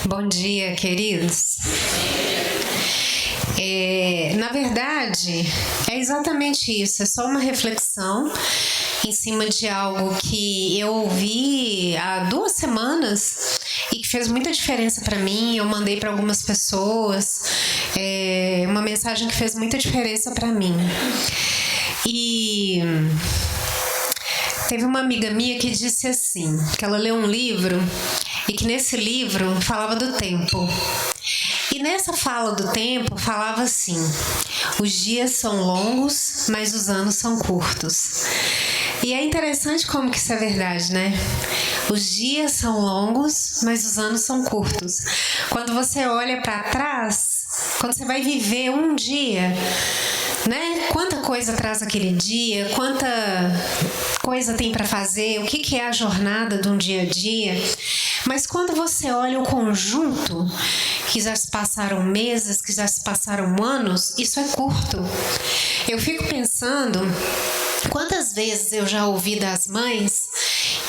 Bom dia, queridos. Na verdade, é exatamente isso. É só uma reflexão em cima de algo que eu ouvi há 2 semanas e que fez muita diferença para mim. Eu mandei para algumas pessoas uma mensagem que fez muita diferença para mim. E teve uma amiga minha que disse assim, que ela leu um livro e que nesse livro falava do tempo. E nessa fala do tempo falava assim: os dias são longos, mas os anos são curtos. E é interessante como que isso é verdade, né? Os dias são longos, mas os anos são curtos. Quando você olha para trás, quando você vai viver um dia, né? Quanta coisa traz aquele dia, quanta coisa tem para fazer, o que é a jornada de um dia a dia. Mas quando você olha o conjunto, que já se passaram meses, que já se passaram anos, isso é curto. Eu fico pensando quantas vezes eu já ouvi das mães,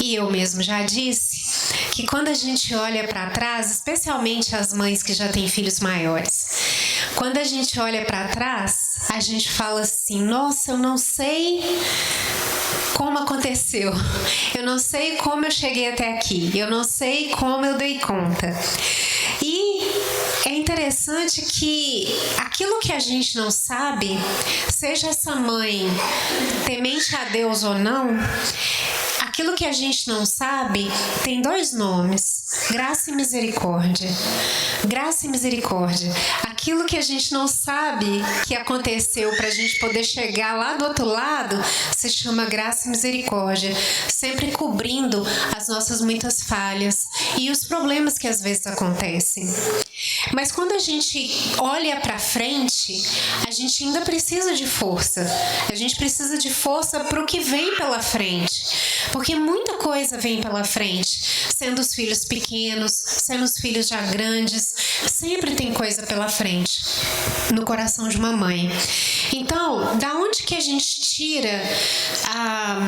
e eu mesmo já disse, que quando a gente olha para trás, especialmente as mães que já têm filhos maiores, quando a gente olha para trás, a gente fala assim: nossa, eu não sei como aconteceu, eu não sei como eu cheguei até aqui, eu não sei como eu dei conta. E é interessante que aquilo que a gente não sabe, seja essa mãe temente a Deus ou não, aquilo que a gente não sabe tem 2 nomes: graça e misericórdia. Graça e misericórdia. Aquilo que a gente não sabe que aconteceu para a gente poder chegar lá do outro lado se chama graça e misericórdia, sempre cobrindo as nossas muitas falhas e os problemas que às vezes acontecem. Mas quando a gente olha para frente, a gente ainda precisa de força. A gente precisa de força para o que vem pela frente. Porque muita coisa vem pela frente, sendo os filhos pequenos, sendo os filhos já grandes, sempre tem coisa pela frente no coração de uma mãe. Então, da onde que a gente tira a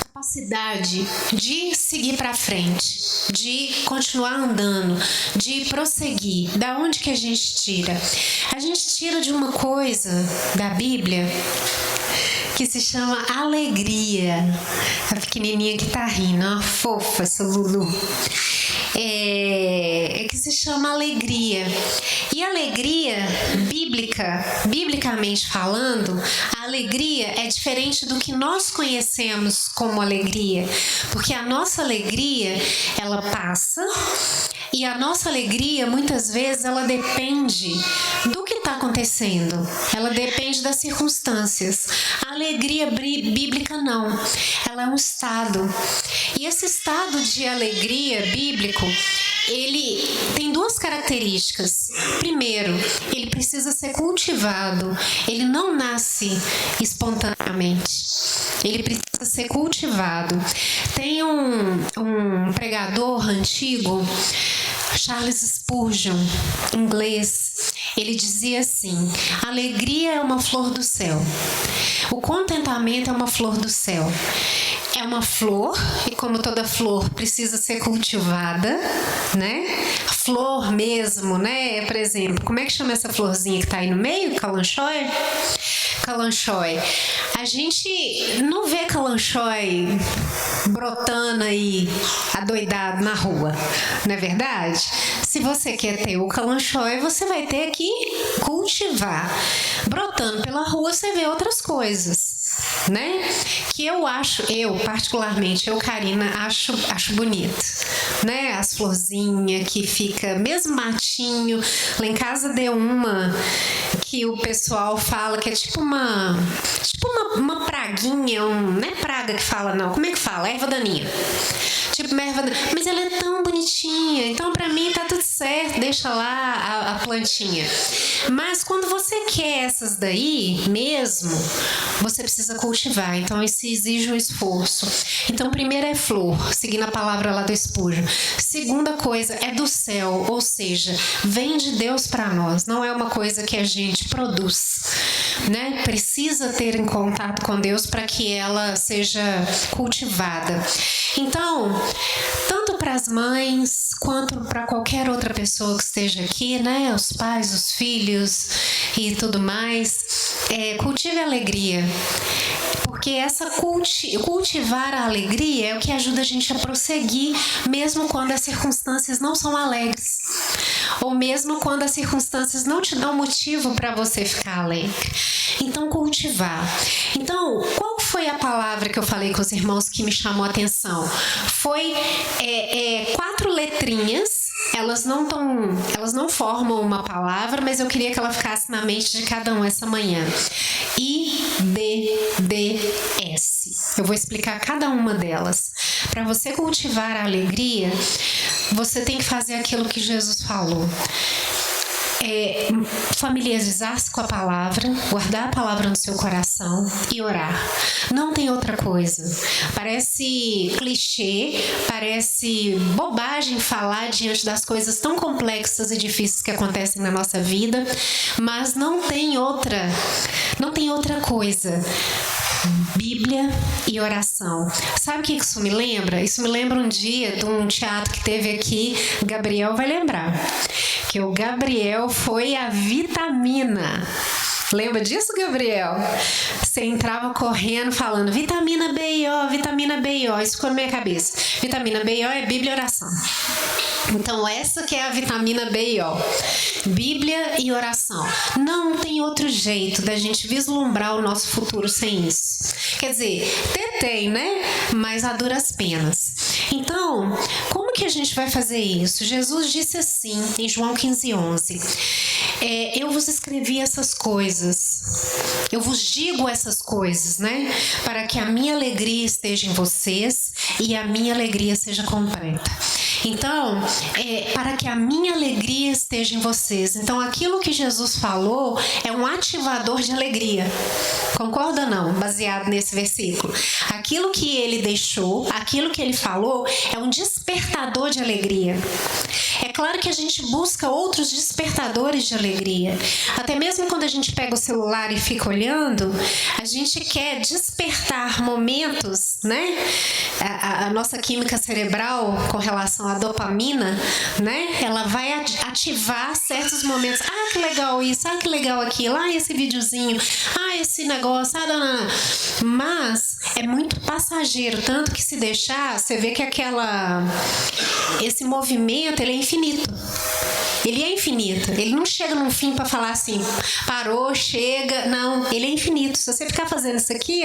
capacidade de seguir para frente, de continuar andando, de prosseguir? Da onde que a gente tira? A gente tira de uma coisa da Bíblia que se chama alegria. A pequenininha que tá rindo, ó, fofa essa Lulu. Que se chama alegria. E alegria, biblicamente falando, a alegria é diferente do que nós conhecemos como alegria. Porque a nossa alegria, ela passa, e a nossa alegria, muitas vezes, ela depende do que está acontecendo. Ela depende das circunstâncias. A alegria bíblica não. Ela é um estado. E esse estado de alegria bíblico, ele tem 2 características. Primeiro, ele precisa ser cultivado. Ele não nasce espontaneamente. Ele precisa ser cultivado. Tem um pregador antigo, Charles Spurgeon, inglês. Ele dizia assim: alegria é uma flor do céu. O contentamento é uma flor do céu. É uma flor, e como toda flor precisa ser cultivada, né? Flor mesmo, né? Por exemplo, como é que chama essa florzinha que tá aí no meio? Calanchoe? Calanchoe. A gente não vê calanchoe brotando aí adoidado na rua, não é verdade? Se você quer ter o calanchoe, você vai ter que cultivar. Brotando pela rua, você vê outras coisas, né? Que eu particularmente, Karina, acho bonito, né? As florzinhas que fica, mesmo matinho. Lá em casa deu uma que o pessoal fala que é tipo uma praguinha, não é praga que fala não, como é que fala? Erva daninha. Tipo uma erva daninha, mas ela é tão bonitinha, então pra mim tá tudo certo, deixa lá a plantinha. Mas quando você quer essas daí mesmo, você precisa cultivar, então isso exige um esforço. Então primeiro é flor, seguindo a palavra lá do Spurgeon. Segunda coisa é do céu, ou seja, vem de Deus para nós, não é uma coisa que a gente produz, né? Precisa ter em contato com Deus para que ela seja cultivada. Então, tanto para para as mães, quanto para qualquer outra pessoa que esteja aqui, né? Os pais, os filhos e tudo mais. Cultive a alegria. Porque cultivar a alegria é o que ajuda a gente a prosseguir, mesmo quando as circunstâncias não são alegres. Ou mesmo quando as circunstâncias não te dão motivo para você ficar alegre. Então, cultivar. Então, qual foi a palavra que eu falei com os irmãos que me chamou a atenção? Foi 4 letrinhas. Elas não formam uma palavra, mas eu queria que ela ficasse na mente de cada um essa manhã. IDDS. Eu vou explicar cada uma delas. Para você cultivar a alegria, você tem que fazer aquilo que Jesus falou. Familiarizar-se com a palavra, guardar a palavra no seu coração e orar. Não tem outra coisa. Parece clichê, parece bobagem falar diante das coisas tão complexas e difíceis que acontecem na nossa vida, mas não tem outra coisa. Bíblia e oração. Sabe o que isso me lembra? Isso me lembra um dia de um teatro que teve aqui, Gabriel vai lembrar, que o Gabriel foi a vitamina. Lembra disso, Gabriel? Você entrava correndo falando vitamina B&O, vitamina B&O. Isso ficou na minha cabeça. Vitamina B&O é Bíblia e oração. Então essa que é a vitamina B&O. Bíblia e oração. Não tem outro jeito da gente vislumbrar o nosso futuro sem isso. Quer dizer, tem, né? Mas a duras penas. Então, como que a gente vai fazer isso? Jesus disse assim, em João 15:11. Eu vos escrevi essas coisas, eu vos digo essas coisas, né? Para que a minha alegria esteja em vocês e a minha alegria seja completa. Então, para que a minha alegria esteja em vocês. Então, aquilo que Jesus falou é um ativador de alegria. Concorda ou não? Baseado nesse versículo. Aquilo que ele deixou, aquilo que ele falou, é um despertador de alegria. É claro que a gente busca outros despertadores de alegria. Até mesmo quando a gente pega o celular e fica olhando, a gente quer despertar momentos, né? A nossa química cerebral com relação à dopamina, né? Ela vai ativar certos momentos. Ah, que legal isso, que legal aquilo, esse videozinho, esse negócio, Mas é muito passageiro, tanto que se deixar, você vê que esse movimento, ele é infinito. Ele é infinito. Ele não chega num fim para falar assim, parou, chega. Não, ele é infinito. Se você ficar fazendo isso aqui,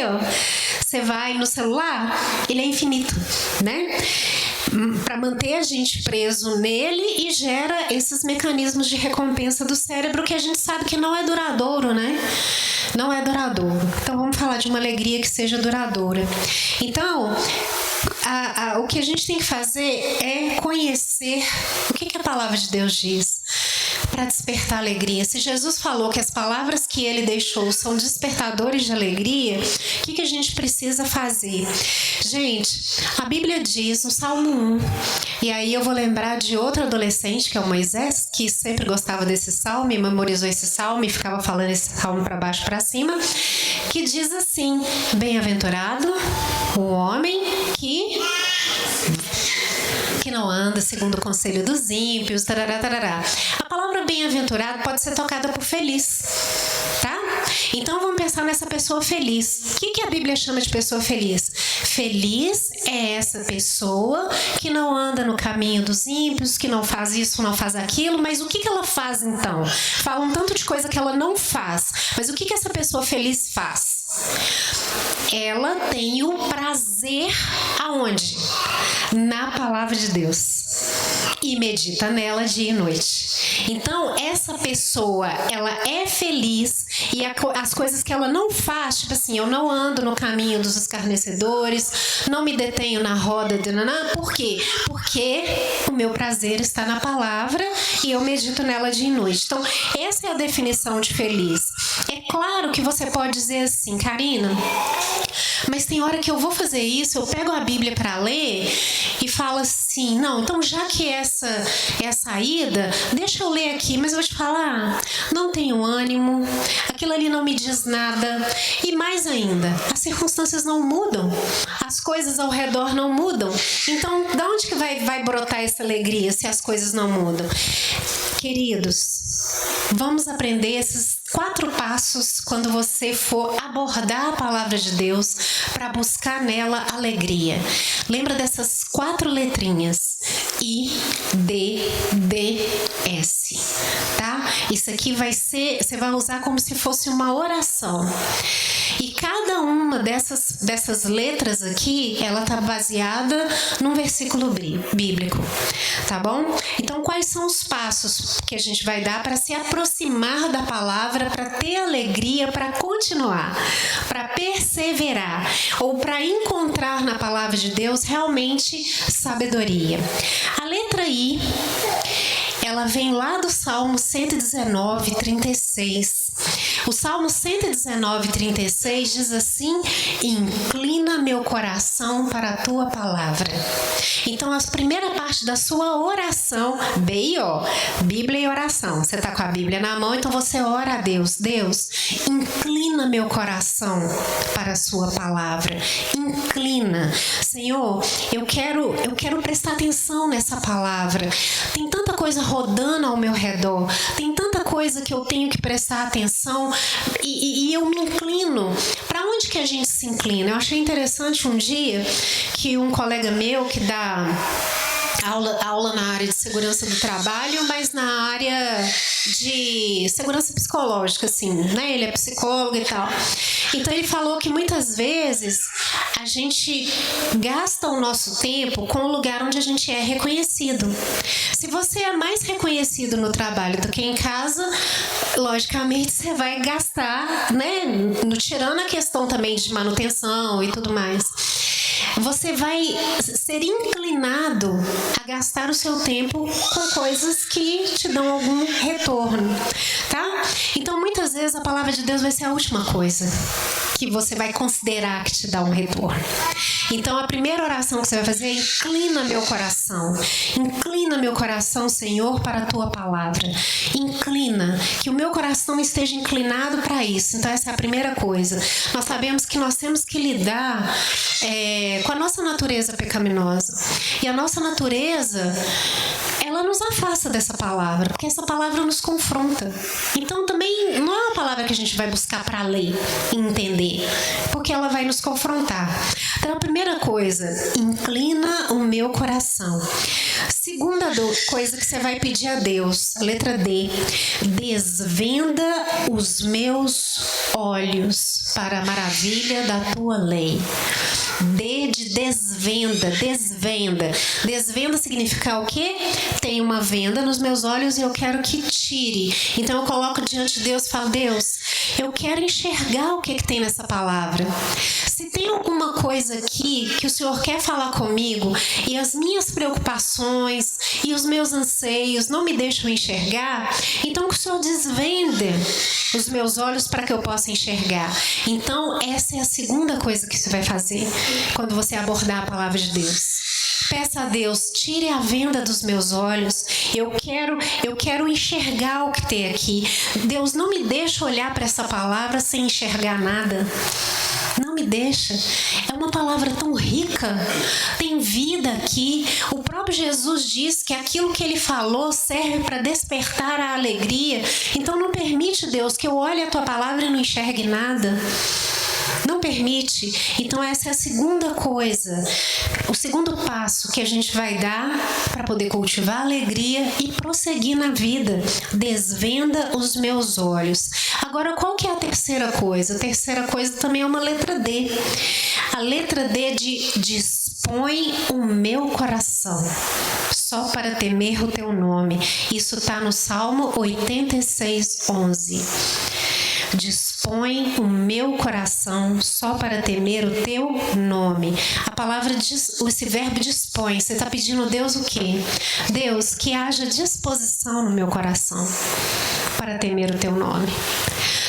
você vai no celular, ele é infinito, né? Para manter a gente preso nele e gera esses mecanismos de recompensa do cérebro que a gente sabe que não é duradouro, né? Não é duradouro. Então vamos falar de uma alegria que seja duradoura. Então, o que a gente tem que fazer é conhecer o que a palavra de Deus diz para despertar alegria. Se Jesus falou que as palavras que ele deixou são despertadores de alegria, o que a gente precisa fazer? Gente, a Bíblia diz no Salmo 1, e aí eu vou lembrar de outro adolescente, que é o Moisés, que sempre gostava desse salmo e memorizou esse salmo e ficava falando esse salmo para baixo para cima, que diz assim: bem-aventurado o homem que não anda segundo o conselho dos ímpios, tarará, tarará. A palavra bem-aventurado pode ser tocada por feliz, tá? Então vamos pensar nessa pessoa feliz. O que a Bíblia chama de pessoa feliz? Feliz é essa pessoa que não anda no caminho dos ímpios, que não faz isso, não faz aquilo, mas o que ela faz então? Fala um tanto de coisa que ela não faz, mas o que essa pessoa feliz faz? Ela tem o prazer aonde? Na palavra de Deus. E medita nela dia e noite. Então, essa pessoa, ela é feliz e as coisas que ela não faz, tipo assim, eu não ando no caminho dos escarnecedores, não me detenho na roda de naná. Por quê? Porque o meu prazer está na palavra e eu medito nela dia e noite. Então, essa é a definição de feliz. É claro que você pode dizer assim, Karina, mas tem hora que eu vou fazer isso, eu pego a Bíblia para ler e falo assim, não, então já que essa é a saída, deixa eu ler aqui, mas eu vou te falar, não tenho ânimo, aquilo ali não me diz nada, E mais ainda, as circunstâncias não mudam, as coisas ao redor não mudam. Então, de onde que vai brotar essa alegria se as coisas não mudam? Queridos, vamos aprender esses 4 passos quando você for abordar a palavra de Deus para buscar nela alegria. Lembra dessas 4 letrinhas: I, D, D, S, tá? Isso aqui você vai usar como se fosse uma oração. E cada uma dessas letras aqui, ela tá baseada num versículo bíblico, tá bom? Então, quais são os passos que a gente vai dar para se aproximar da palavra, para ter alegria, para continuar, para perseverar, ou para encontrar na palavra de Deus realmente sabedoria? A letra I, ela vem lá do Salmo 119, 36. O Salmo 119, 36 diz assim: inclina meu coração para a tua palavra. Então, a primeira parte da sua oração, B-I-O, Bíblia e oração. Você está com a Bíblia na mão, então você ora a Deus. Deus, inclina meu coração para a sua palavra. Inclina. Senhor, eu quero prestar atenção nessa palavra. Tem tanta coisa rodando ao meu redor. Tem tanta coisa que eu tenho que prestar atenção e eu me inclino. Para onde que a gente se inclina? Eu achei interessante um dia que um colega meu que dá aula na área de segurança do trabalho, mas na área de segurança psicológica, assim, né? Ele é psicólogo e tal. Então ele falou que muitas vezes a gente gasta o nosso tempo com o lugar onde a gente é reconhecido. Se você é mais reconhecido no trabalho do que em casa, logicamente você vai gastar, né? Tirando a questão também de manutenção e tudo mais. Você vai ser inclinado a gastar o seu tempo com coisas que te dão algum retorno, tá? Então, muitas vezes a palavra de Deus vai ser a última coisa que você vai considerar que te dá um retorno. Então, a primeira oração que você vai fazer é: inclina meu coração. Inclina meu coração, Senhor, para a tua palavra. Inclina, que o meu coração esteja inclinado para isso. Então, essa é a primeira coisa. Nós sabemos que nós temos que lidar com a nossa natureza pecaminosa. E a nossa natureza, ela nos afasta dessa palavra, porque essa palavra nos confronta. Então, também não é uma palavra que a gente vai buscar para ler e entender, porque ela vai nos confrontar. Então, a primeira coisa: inclina o meu coração. Segunda coisa que você vai pedir a Deus, a letra D: desvenda os meus olhos para a maravilha da tua lei. D de desvenda, desvenda. Desvenda significa o quê? Tem uma venda nos meus olhos e eu quero que tire. Então eu coloco diante de Deus e falo: Deus, eu quero enxergar o que tem nessa palavra. Se tem alguma coisa aqui que o Senhor quer falar comigo e as minhas preocupações e os meus anseios não me deixam enxergar, então que o Senhor desvenda os meus olhos para que eu possa enxergar. Então, essa é a segunda coisa que você vai fazer quando você abordar a palavra de Deus. Peça a Deus: tire a venda dos meus olhos. Eu quero enxergar o que tem aqui. Deus, não me deixa olhar para essa palavra sem enxergar nada. Não me deixa. É uma palavra tão rica. Tem vida aqui. O próprio Jesus diz que aquilo que ele falou serve para despertar a alegria. Então não permite, Deus, que eu olhe a tua palavra e não enxergue nada. Não permite. Então essa é a segunda coisa, o segundo passo que a gente vai dar para poder cultivar a alegria e prosseguir na vida. Desvenda os meus olhos. Agora, qual que é a terceira coisa? A terceira coisa também é uma letra D. A letra D de dispõe o meu coração só para temer o teu nome. Isso está no Salmo 86, 11. Dispõe o meu coração só para temer o teu nome. A palavra diz, esse verbo dispõe. Você está pedindo a Deus o quê? Deus, que haja disposição no meu coração para temer o teu nome.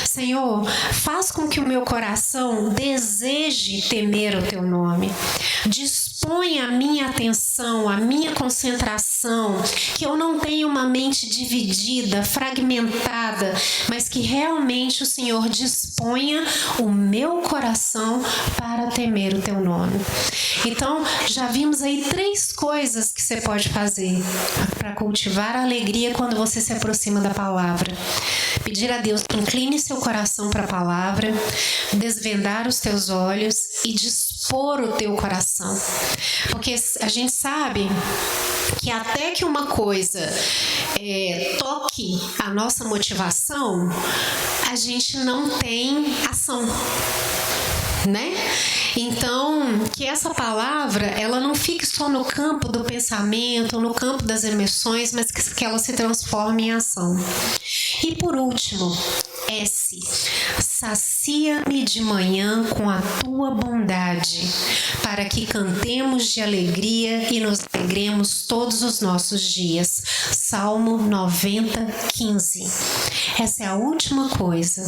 Senhor, faz com que o meu coração deseje temer o teu nome. Dispõe a minha atenção, a minha concentração, que eu não tenha uma mente dividida, fragmentada, mas que realmente o Senhor disponha o meu coração para temer o teu nome. Então, já vimos aí 3 coisas que você pode fazer para cultivar a alegria quando você se aproxima da palavra. Pedir a Deus que incline seu coração para a palavra, desvendar os teus olhos e dispor o teu coração. Porque a gente sabe que até que uma coisa toque a nossa motivação, a gente não tem ação, né? Então, que essa palavra, ela não fique só no campo do pensamento, no campo das emoções, mas que ela se transforme em ação. E por último, S. Sacia-me de manhã com a tua bondade, para que cantemos de alegria e nos alegremos todos os nossos dias. Salmo 90, 15. Essa é a última coisa.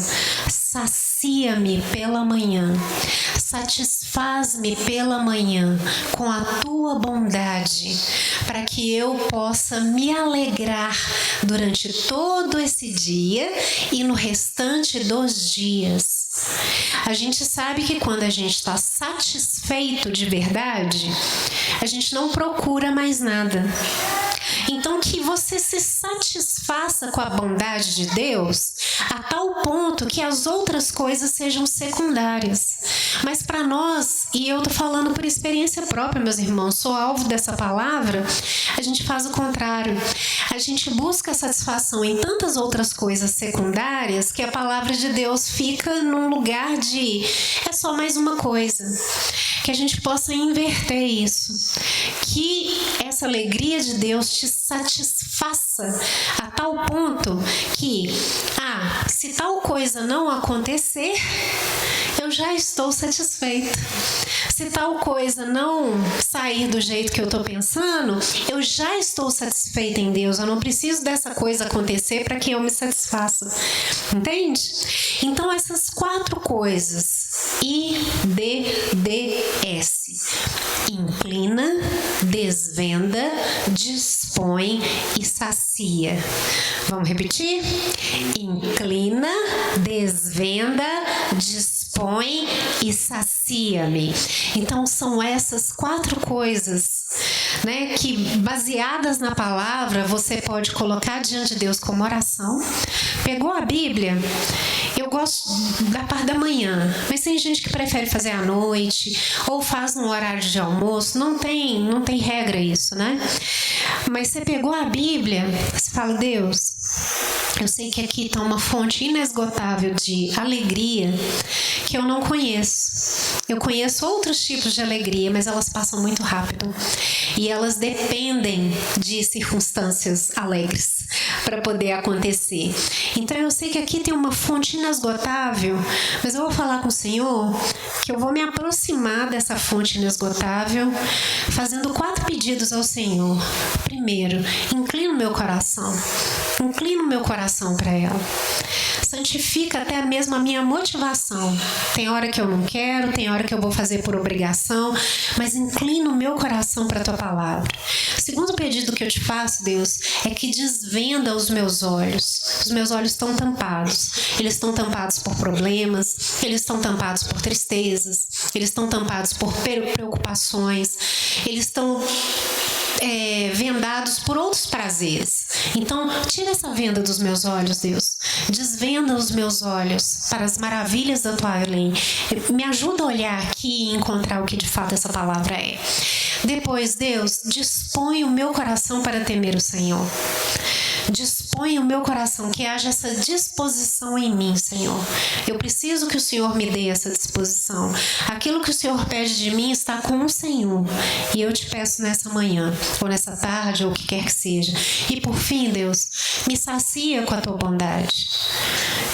Sacia-me pela manhã, satisfaz-me pela manhã com a tua bondade, para que eu possa me alegrar durante todo esse dia e no restante dos dias. A gente sabe que quando a gente está satisfeito de verdade, a gente não procura mais nada. Então, que você se satisfaça com a bondade de Deus a tal ponto que as outras coisas sejam secundárias. Mas para nós, e eu tô falando por experiência própria, meus irmãos, sou alvo dessa palavra, a gente faz o contrário. A gente busca satisfação em tantas outras coisas secundárias que a palavra de Deus fica num lugar de é só mais uma coisa. Que a gente possa inverter isso. Que essa alegria de Deus te satisfaça a tal ponto que, se tal coisa não acontecer, eu já estou satisfeita. Se tal coisa não sair do jeito que eu estou pensando, eu já estou satisfeita em Deus. Eu não preciso dessa coisa acontecer para que eu me satisfaça. Entende? Então, essas 4 coisas. IDDS. Inclina, desvenda, dispõe e sacia. Vamos repetir? Inclina, desvenda, dispõe e sacia-me. Então são essas 4 coisas, né, que baseadas na palavra você pode colocar diante de Deus como oração. Pegou a Bíblia? Eu gosto da parte da manhã, mas tem gente que prefere fazer à noite ou faz no horário de almoço. Não tem regra isso, né? Mas você pegou a Bíblia, você fala: Deus, eu sei que aqui está uma fonte inesgotável de alegria que eu não conheço. Eu conheço outros tipos de alegria, mas elas passam muito rápido. E elas dependem de circunstâncias alegres para poder acontecer. Então eu sei que aqui tem uma fonte inesgotável, mas eu vou falar com o Senhor que eu vou me aproximar dessa fonte inesgotável fazendo 4 pedidos ao Senhor. Primeiro, inclina o meu coração. Inclina o meu coração para ela. Santifica até mesmo a minha motivação. Tem hora que eu não quero, tem hora que eu vou fazer por obrigação, mas inclina o meu coração para a tua palavra. O segundo pedido que eu te faço, Deus, é que desvenda os meus olhos. Os meus olhos estão tampados. Eles estão tampados por problemas, eles estão tampados por tristezas, eles estão tampados por preocupações, eles estão vendados por outros prazeres. Então, tira essa venda dos meus olhos, Deus. Desvenda os meus olhos para as maravilhas da tua lei. Me ajuda a olhar aqui e encontrar o que de fato essa palavra é. Depois, Deus, dispõe o meu coração para temer o Senhor. Dispõe o meu coração, que haja essa disposição em mim, Senhor. Eu preciso que o Senhor me dê essa disposição. Aquilo que o Senhor pede de mim está com o Senhor. E eu te peço nessa manhã, ou nessa tarde, ou o que quer que seja. E por fim, Deus, me sacia com a tua bondade.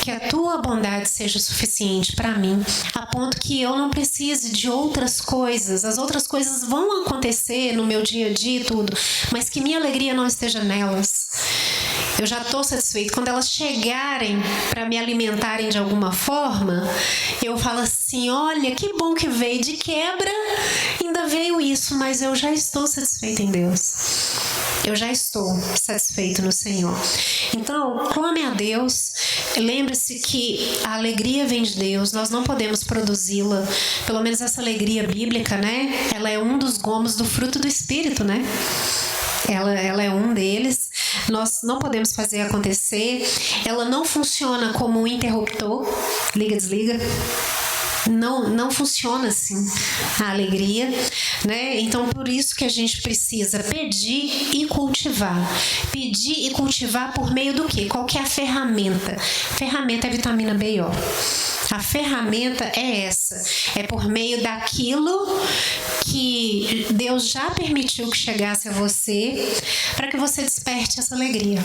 Que a tua bondade seja suficiente para mim, a ponto que eu não precise de outras coisas. As outras coisas vão acontecer no meu dia a dia e tudo, mas que minha alegria não esteja nelas. Eu já estou satisfeito. Quando elas chegarem para me alimentarem de alguma forma, eu falo assim: olha, que bom que veio, de quebra ainda veio isso, mas eu já estou satisfeita em Deus. Eu já estou satisfeito no Senhor. Então, clame a Deus. Lembre-se que a alegria vem de Deus. Nós não podemos produzi-la. Pelo menos essa alegria bíblica, né? Ela é um dos gomos do fruto do Espírito, né? Ela é um deles. Nós não podemos fazer acontecer. Ela não funciona como um interruptor. Liga, desliga. Não funciona assim a alegria, né? Então, por isso que a gente precisa pedir e cultivar. Pedir e cultivar por meio do quê? Qual que é a ferramenta? A ferramenta é a vitamina B e O. A ferramenta é essa. É por meio daquilo que Deus já permitiu que chegasse a você, para que você desperte essa alegria.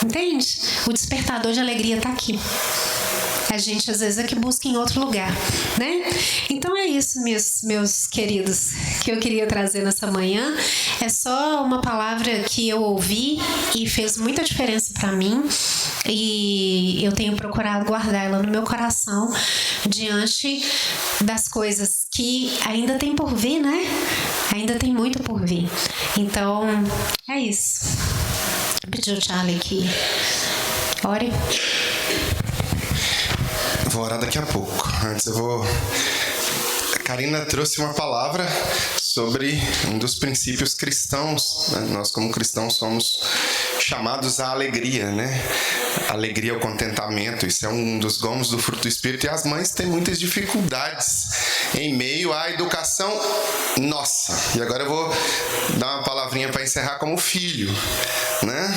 Entende? O despertador de alegria está aqui. A gente às vezes é que busca em outro lugar, né? Então é isso, meus queridos, que eu queria trazer nessa manhã. É só uma palavra que eu ouvi e fez muita diferença para mim, e eu tenho procurado guardar ela no meu coração diante das coisas que ainda tem por vir, né? Ainda tem muito por vir. Então é isso. Vou pedir o Charlie aqui. Ore. Vou orar daqui a pouco. Antes eu vou... A Karina trouxe uma palavra sobre um dos princípios cristãos, né? Nós como cristãos somos chamados à alegria, né? Alegria ao contentamento. Isso é um dos gomos do fruto do Espírito. E as mães têm muitas dificuldades em meio à educação nossa. E agora eu vou dar uma palavrinha para encerrar como filho, né?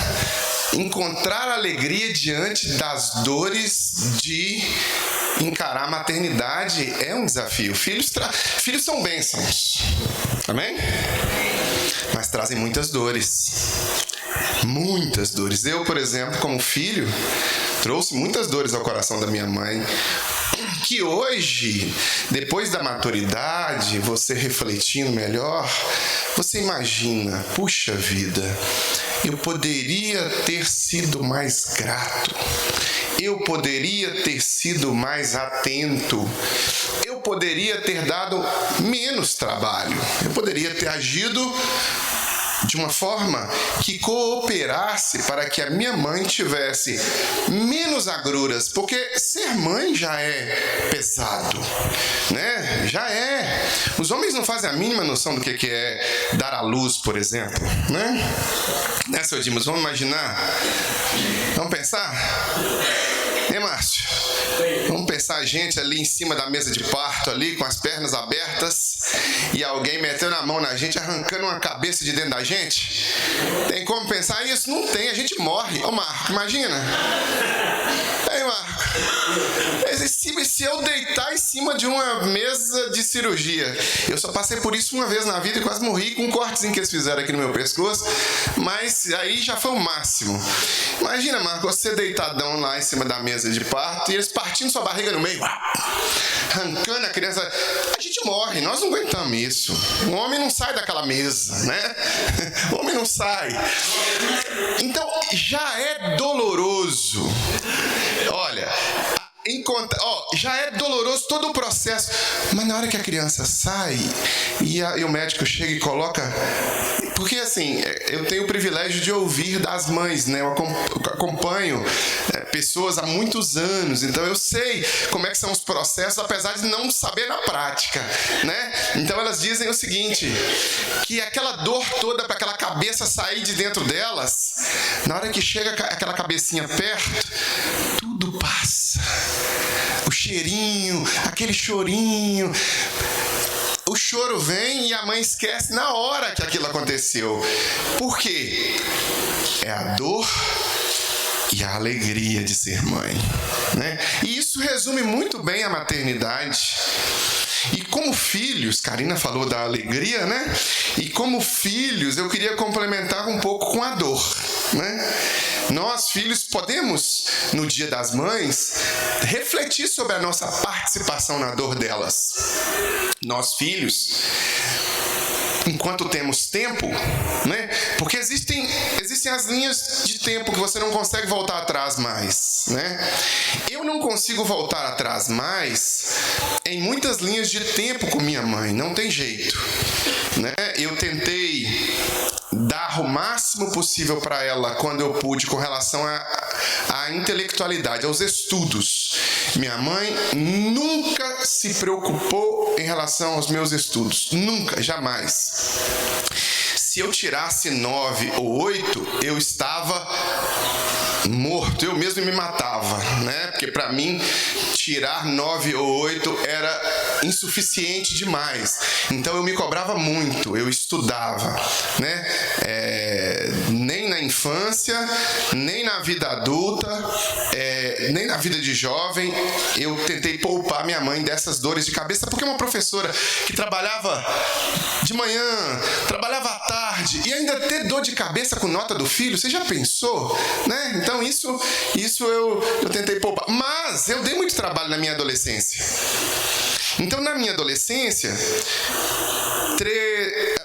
Encontrar alegria diante das dores de encarar a maternidade é um desafio. Filhos são bênçãos, amém? Mas trazem muitas dores. Muitas dores. Eu, por exemplo, como filho, trouxe muitas dores ao coração da minha mãe, que hoje, depois da maturidade, você refletindo melhor, você imagina, puxa vida, eu poderia ter sido mais grato, eu poderia ter sido mais atento, eu poderia ter dado menos trabalho, eu poderia ter agido de uma forma que cooperasse para que a minha mãe tivesse menos agruras, porque ser mãe já é pesado, né? Já é. Os homens não fazem a mínima noção do que é dar à luz, por exemplo, né, seu Dimas? Vamos imaginar? Vamos pensar? Márcio? Vamos pensar a gente ali em cima da mesa de parto, ali com as pernas abertas, e alguém metendo a mão na gente, arrancando uma cabeça de dentro da gente? Tem como pensar isso? Não tem, a gente morre. Ô Marco, imagina. Ei, Marco, se eu deitar em cima de uma mesa de cirurgia, eu só passei por isso uma vez na vida e quase morri com um cortezinho que eles fizeram aqui no meu pescoço, mas aí já foi o máximo. Imagina, Marco, você deitadão lá em cima da mesa de parto e eles partindo sua barriga no meio, arrancando a criança. A gente morre, nós não aguentamos isso. O homem não sai daquela mesa, né? O homem não sai. Então, já é doloroso. Olha, já é doloroso todo o processo, mas na hora que a criança sai e o médico chega e coloca... Porque assim, eu tenho o privilégio de ouvir das mães, né? Eu acompanho pessoas há muitos anos, então eu sei como é que são os processos, apesar de não saber na prática, né? Então elas dizem o seguinte, que aquela dor toda para aquela cabeça sair de dentro delas, na hora que chega aquela cabecinha perto, tudo passa. O cheirinho, aquele chorinho... O choro vem e a mãe esquece na hora que aquilo aconteceu. Por quê? É a dor e a alegria de ser mãe, né? E isso resume muito bem a maternidade. E como filhos, Karina falou da alegria, né? E como filhos, eu queria complementar um pouco com a dor, né? Nós, filhos, podemos, no Dia das Mães, refletir sobre a nossa participação na dor delas. Nós, filhos, enquanto temos tempo, né? Porque existem as linhas de tempo que você não consegue voltar atrás mais, né? Eu não consigo voltar atrás mais em muitas linhas de tempo com minha mãe, não tem jeito, né? Eu tentei dar máximo possível para ela quando eu pude com relação à intelectualidade, aos estudos. Minha mãe nunca se preocupou em relação aos meus estudos. Nunca, jamais. Se eu tirasse 9 ou 8, eu estava morto, eu mesmo me matava, né? Porque para mim tirar 9 ou 8 era insuficiente demais. Então eu me cobrava muito, eu estudava, né? Nem na infância, nem na vida adulta, nem na vida de jovem, eu tentei poupar minha mãe dessas dores de cabeça, porque uma professora que trabalhava de manhã, trabalhava à tarde e ainda ter dor de cabeça com nota do filho, você já pensou, né? Então isso eu tentei poupar. Mas eu dei muito trabalho na minha adolescência. Então na minha adolescência,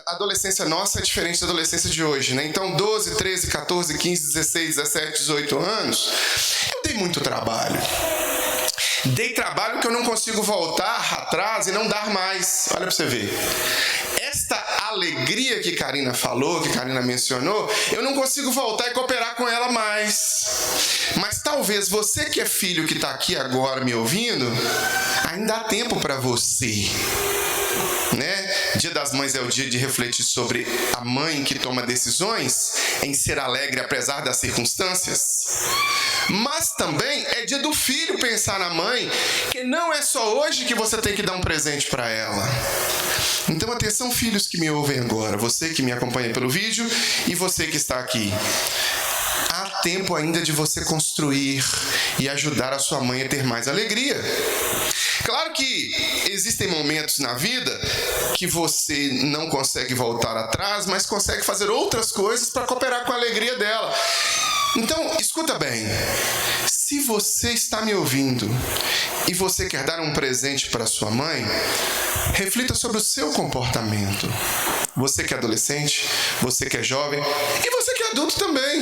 a adolescência nossa é diferente da adolescência de hoje, né? Então 12, 13, 14, 15, 16, 17, 18 anos, eu dei muito trabalho. Dei trabalho que eu não consigo voltar atrás e não dar mais. Olha pra você ver. Esta alegria que Karina falou, que Karina mencionou, eu não consigo voltar e cooperar com ela mais. Mas talvez você que é filho que está aqui agora me ouvindo, ainda há tempo para você. Né? Dia das Mães é o dia de refletir sobre a mãe que toma decisões em ser alegre apesar das circunstâncias. Mas também é dia do filho pensar na mãe, que não é só hoje que você tem que dar um presente para ela. Então atenção, filhos que me ouvem agora, você que me acompanha pelo vídeo e você que está aqui. Há tempo ainda de você construir e ajudar a sua mãe a ter mais alegria. Claro que existem momentos na vida que você não consegue voltar atrás, mas consegue fazer outras coisas para cooperar com a alegria dela. Então, escuta bem, se você está me ouvindo e você quer dar um presente para sua mãe, reflita sobre o seu comportamento. Você que é adolescente, você que é jovem e você que é adulto também.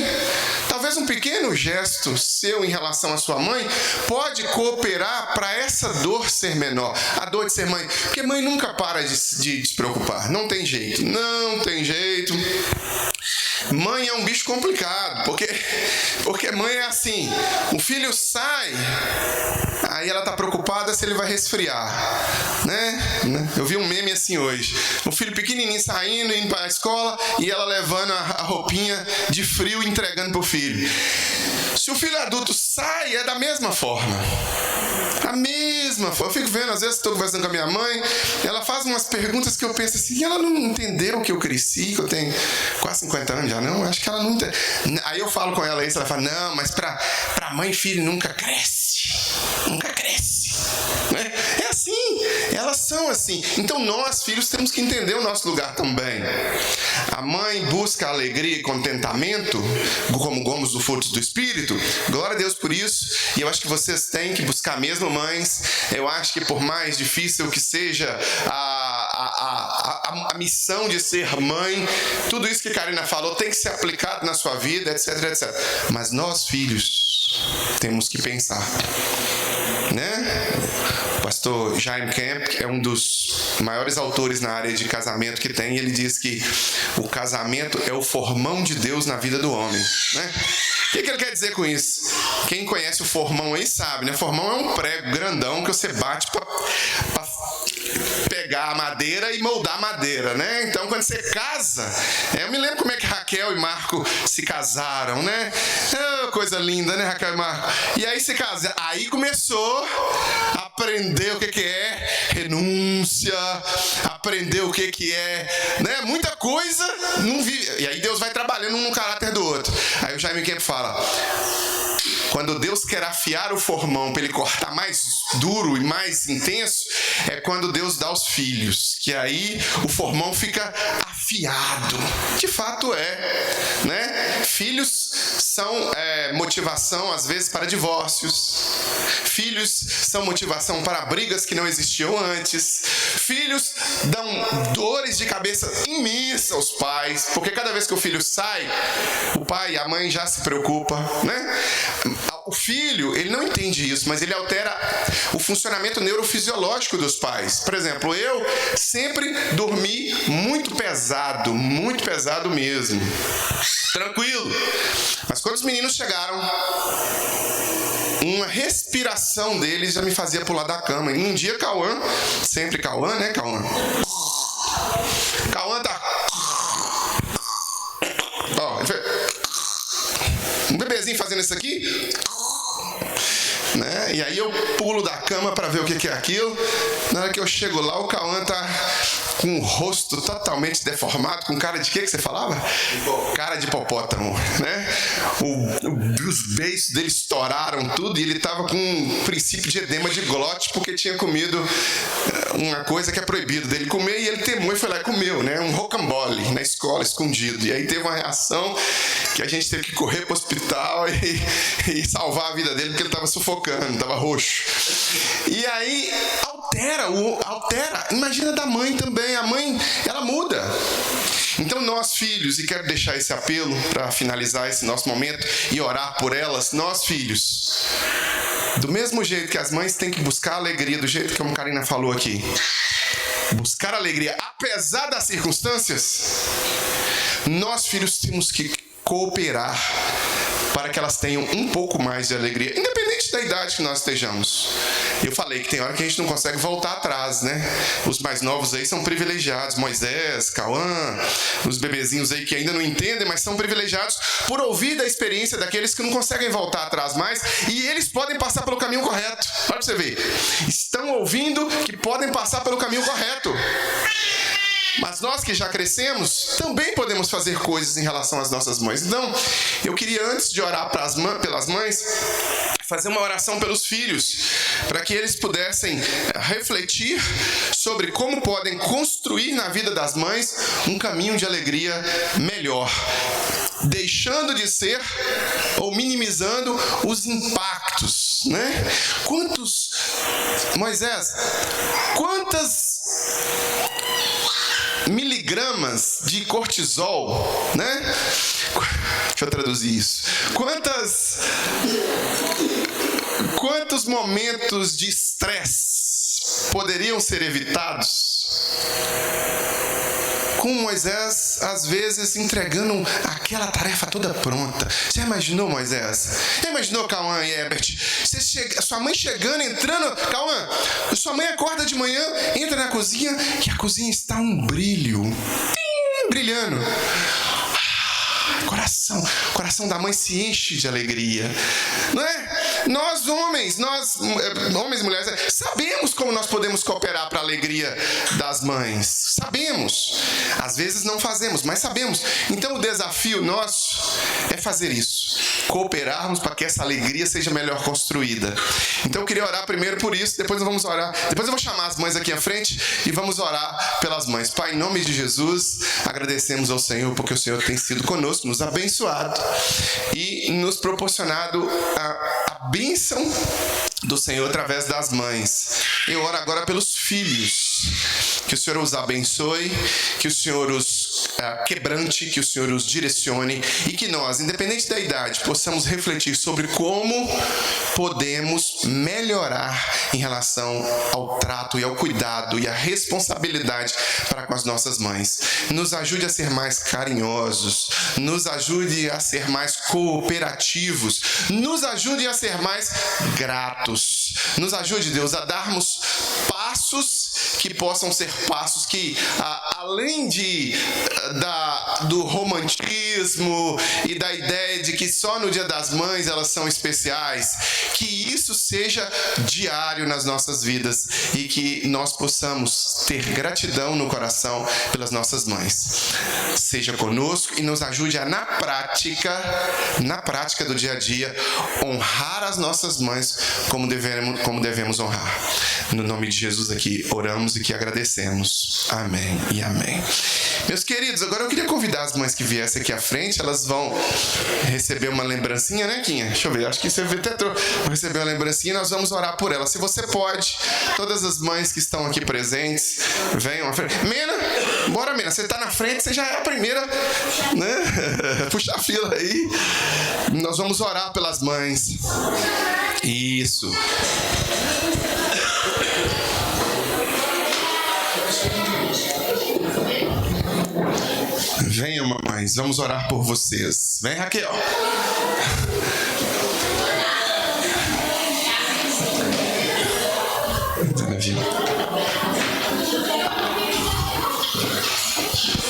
Talvez um pequeno gesto seu em relação à sua mãe pode cooperar para essa dor ser menor. A dor de ser mãe. Porque mãe nunca para de se preocupar. Não tem jeito. Não tem jeito. Mãe é um bicho complicado, porque mãe é assim, o filho sai, aí ela tá preocupada se ele vai resfriar, né? Eu vi um meme assim hoje, o filho pequenininho saindo, indo para a escola e ela levando a roupinha de frio e entregando pro filho. Se o filho adulto sai, é da mesma forma. A mesma forma. Eu fico vendo, às vezes estou conversando com a minha mãe, ela faz umas perguntas que eu penso assim, ela não entendeu que eu cresci, que eu tenho quase 50 anos já, não? Acho que ela não entende. Aí eu falo com ela isso, ela fala, não, mas pra mãe e filho nunca cresce. Nunca cresce. Né? É assim, elas são assim. Então nós, filhos, temos que entender o nosso lugar também. A mãe busca alegria e contentamento, como gomos do fruto do Espírito. Glória a Deus por isso. E eu acho que vocês têm que buscar mesmo, mães. Eu acho que por mais difícil que seja a missão de ser mãe, tudo isso que Karina falou tem que ser aplicado na sua vida, etc, etc. Mas nós, filhos, temos que pensar, né? O pastor Jaime Camp é um dos maiores autores na área de casamento que tem, e ele diz que o casamento é o formão de Deus na vida do homem, né? O que ele quer dizer com isso? Quem conhece o formão aí sabe, né? Formão é um prego grandão que você bate para pegar a madeira e moldar a madeira, né? Então, quando você casa, eu me lembro como é que Raquel e Marco se casaram, né? Coisa linda, né, Raquel e Marco? E aí se casaram, aí começou a aprender o que é renúncia, aprender o que é, né? Muita coisa, não vi. E aí Deus vai trabalhando um no caráter do outro. Aí o Jaime Kemp fala, quando Deus quer afiar o formão para ele cortar mais duro e mais intenso, é quando Deus dá os filhos, que aí o formão fica afiado. De fato é, né? Filhos são motivação, às vezes, para divórcios. Filhos são motivação para brigas que não existiam antes. Filhos dão dores de cabeça imensas aos pais, porque cada vez que o filho sai, o pai e a mãe já se preocupam, né? O filho, ele não entende isso, mas ele altera o funcionamento neurofisiológico dos pais. Por exemplo, eu sempre dormi muito pesado mesmo. Tranquilo. Mas quando os meninos chegaram, uma respiração deles já me fazia pular da cama. E um dia Cauã, sempre Cauã, né, Cauã? Cauã tá... Ó, ele fez... Um bebezinho fazendo isso aqui... Né? E aí eu pulo da cama para ver o que é aquilo. Na hora que eu chego lá, o Cauã tá com o rosto totalmente deformado, com cara de quê que você falava? Cara de hipopótamo, né? Os beiços dele estouraram tudo e ele tava com um princípio de edema de glote porque tinha comido uma coisa que é proibido dele comer e ele temou e foi lá e comeu, né? Um rocambole na escola, escondido. E aí teve uma reação que a gente teve que correr pro hospital e salvar a vida dele porque ele tava sufocando, tava roxo. E aí altera. Imagina da mãe também. A mãe, ela muda. Então nós filhos, e quero deixar esse apelo para finalizar esse nosso momento e orar por elas, nós filhos, do mesmo jeito que as mães têm que buscar alegria, do jeito que a Karina falou aqui, buscar alegria apesar das circunstâncias, nós filhos temos que cooperar para que elas tenham um pouco mais de alegria, independente da idade que nós estejamos. Eu falei que tem hora que a gente não consegue voltar atrás, né? Os mais novos aí são privilegiados, Moisés, Cauã, os bebezinhos aí que ainda não entendem, mas são privilegiados por ouvir da experiência daqueles que não conseguem voltar atrás mais, e eles podem passar pelo caminho correto. Olha pra você ver. Estão ouvindo que podem passar pelo caminho correto. Mas nós que já crescemos, também podemos fazer coisas em relação às nossas mães. Então, eu queria, antes de orar pelas mães, fazer uma oração pelos filhos, para que eles pudessem refletir sobre como podem construir na vida das mães um caminho de alegria melhor, deixando de ser ou minimizando os impactos, né? Moisés, quantas miligramas de cortisol, né? Deixa eu traduzir isso. Quantos momentos de estresse poderiam ser evitados com Moisés, às vezes, entregando aquela tarefa toda pronta? Você imaginou, Moisés? Já imaginou, Cauã e Herbert? Sua mãe chegando, entrando... Cauã, sua mãe acorda de manhã, entra na cozinha e a cozinha está um brilho. Brilhando. Coração da mãe se enche de alegria, não é? Nós homens e mulheres, sabemos como nós podemos cooperar para a alegria das mães. Sabemos. Às vezes não fazemos, mas sabemos. Então o desafio nosso é fazer isso. Cooperarmos para que essa alegria seja melhor construída. Então eu queria orar primeiro por isso, depois nós vamos orar. Depois eu vou chamar as mães aqui à frente e vamos orar pelas mães. Pai, em nome de Jesus, agradecemos ao Senhor porque o Senhor tem sido conosco, nos abençoado e nos proporcionado a bênção do Senhor através das mães. Eu oro agora pelos filhos. Que o Senhor os abençoe, que o Senhor os quebrante, que o Senhor os direcione e que nós, independente da idade, possamos refletir sobre como podemos melhorar em relação ao trato e ao cuidado e à responsabilidade para com as nossas mães. Nos ajude a ser mais carinhosos, nos ajude a ser mais cooperativos, nos ajude a ser mais gratos. Nos ajude, Deus, a darmos passos que possam ser passos que, além do romantismo e da ideia de que só no Dia das Mães elas são especiais, que isso seja diário nas nossas vidas e que nós possamos ter gratidão no coração pelas nossas mães. Seja conosco e nos ajude a, na prática do dia a dia, honrar as nossas mães como devemos honrar. No nome de Jesus aqui oramos e que agradecemos. Amém e amém. Meus queridos, agora eu queria convidar as mães que viessem aqui à frente. Elas vão receber uma lembrancinha, né, Quinha? Deixa eu ver, acho que você até vão receber uma lembrancinha e nós vamos orar por elas. Se você pode, todas as mães que estão aqui presentes, venham à frente. Bora, menina, você tá na frente, você já é a primeira, né? Puxa a fila aí. Nós vamos orar pelas mães. Isso. Venham, mamães, vamos orar por vocês. Vem, Raquel.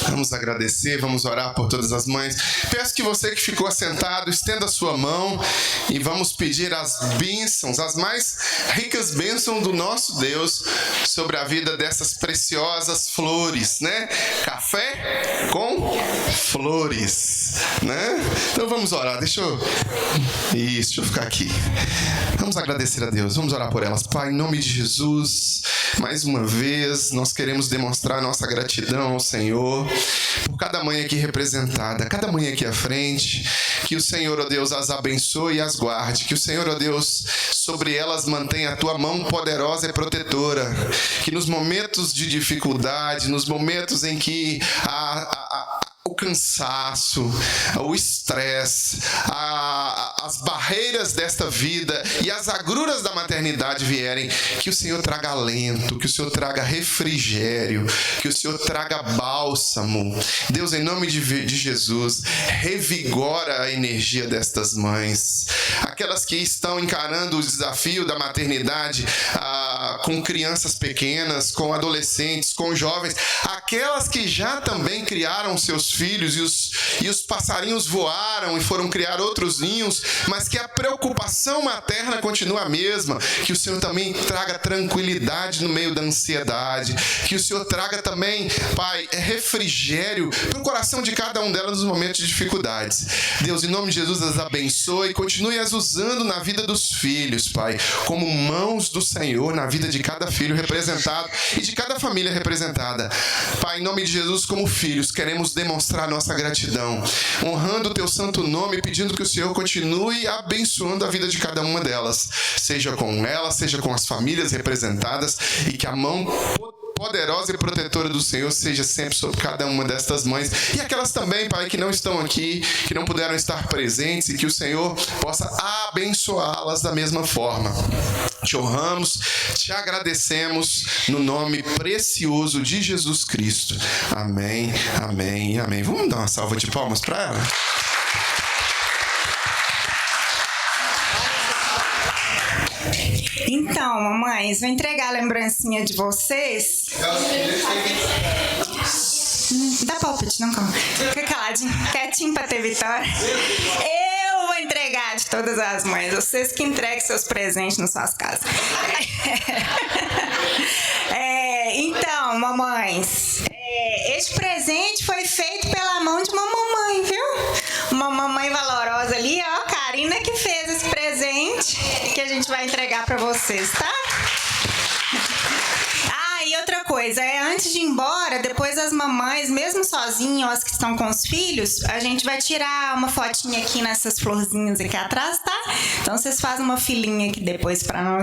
Vamos agradecer, vamos orar por todas as mães. Peço que você que ficou assentado, estenda a sua mão e vamos pedir as bênçãos, as mais ricas bênçãos do nosso Deus sobre a vida dessas preciosas flores, né? Café com flores, né? Então vamos orar, deixa eu ficar aqui. Vamos agradecer a Deus, vamos orar por elas. Pai, em nome de Jesus, mais uma vez, nós queremos demonstrar nossa gratidão ao Senhor por cada mãe aqui representada, cada mãe aqui à frente. Que o Senhor, ó Deus, as abençoe e as guarde. Que o Senhor, ó Deus, sobre elas mantenha a tua mão poderosa e protetora. Que nos momentos de dificuldade, nos momentos em que o cansaço, o estresse, as barreiras desta vida e as agruras da maternidade vierem, que o Senhor traga alento, que o Senhor traga refrigério, que o Senhor traga bálsamo. Deus, em nome de Jesus, revigora a energia destas mães. Aquelas que estão encarando o desafio da maternidade com crianças pequenas, com adolescentes, com jovens, aquelas que já também criaram seus filhos e os passarinhos voaram e foram criar outros ninhos, mas que a preocupação materna continua a mesma. Que o Senhor também traga tranquilidade no meio da ansiedade. Que o Senhor traga também, Pai, refrigério para o coração de cada um delas nos momentos de dificuldades. Deus, em nome de Jesus, as abençoe e continue as usando na vida dos filhos, Pai, como mãos do Senhor na vida de cada filho representado e de cada família representada. Pai, em nome de Jesus, como filhos, queremos demonstrar nossa gratidão, honrando o teu santo nome, pedindo que o Senhor continue abençoando a vida de cada uma delas, seja com elas, seja com as famílias representadas, e que a mão poderosa e protetora do Senhor seja sempre sobre cada uma destas mães e aquelas também, Pai, que não estão aqui, que não puderam estar presentes, e que o Senhor possa abençoá-las da mesma forma. Te honramos, te agradecemos no nome precioso de Jesus Cristo. Amém, amém e amém. Vamos dar uma salva de palmas para ela? Então, mamães, vou entregar a lembrancinha de vocês. Dá palpite, não, calma. Fica caladinho, quietinho pra ter vitória. Eu vou entregar de todas as mães. Vocês que entreguem seus presentes nas suas casas. Então, mamães, este presente foi feito pela mão de uma mamãe, viu? Uma mamãe valorosa ali, ó, Karina, que fez esse presente que a gente vai entregar pra vocês, tá? E outra coisa, antes de ir embora, depois as mamães, mesmo sozinhas, as que estão com os filhos, a gente vai tirar uma fotinha aqui nessas florzinhas aqui atrás, tá? Então vocês fazem uma filinha aqui depois pra nós